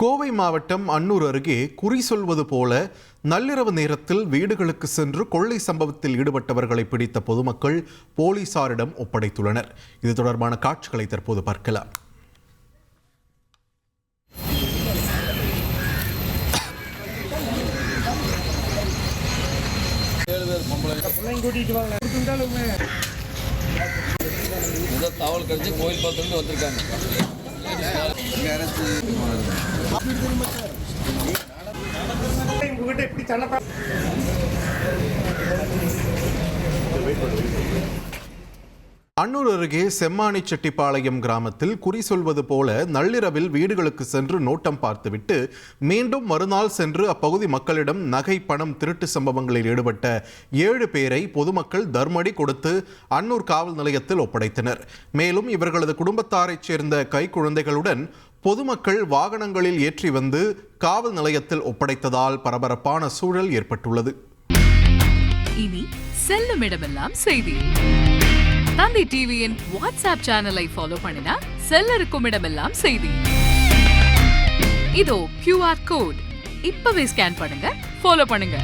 கோவை மாவட்டம் அன்னூர் அருகே குறி சொல்வது போல நள்ளிரவு நேரத்தில் வீடுகளுக்கு சென்று கொள்ளை சம்பவத்தில் ஈடுபட்டவர்களை பிடித்த பொதுமக்கள் போலீசாரிடம் ஒப்படைத்துள்ளனர். இது தொடர்பான காட்சிகளை தற்போது பார்க்கலாம். தகவல் கிடைச்சி கோயில் பார்த்துட்டு வந்திருக்காங்க. அன்னூர் அருகே செம்மானிச்செட்டிப்பாளையம் கிராமத்தில் குறி சொல்வது போல நள்ளிரவில் வீடுகளுக்கு சென்று நோட்டம் பார்த்துவிட்டு மீண்டும் மறுநாள் சென்று அப்பகுதி மக்களிடம் நகை பணம் திருட்டு சம்பவங்களில் ஈடுபட்ட 7 பேரை பொதுமக்கள் தர்மடி கொடுத்து அன்னூர் காவல் நிலையத்தில் ஒப்படைத்தனர். மேலும் இவர்களது குடும்பத்தாரைச் சேர்ந்த கைக்குழந்தைகளுடன் பொதுமக்கள் வாகனங்களில் ஏற்றி வந்து காவல் நிலையத்தில் ஒப்படைத்ததால் பரபரப்பான சூழல் ஏற்பட்டுள்ளது. இனி செல்லும் இடமெல்லாம் செய்தி. தந்தி டிவியின் வாட்ஸ்அப் சேனலை ஃபாலோ பண்ணினா செல்ல இருக்கும் இடமெல்லாம் செய்தி. இதோ QR கோட் இப்பவே ஸ்கேன் பண்ணுங்க, ஃபாலோ பண்ணுங்க.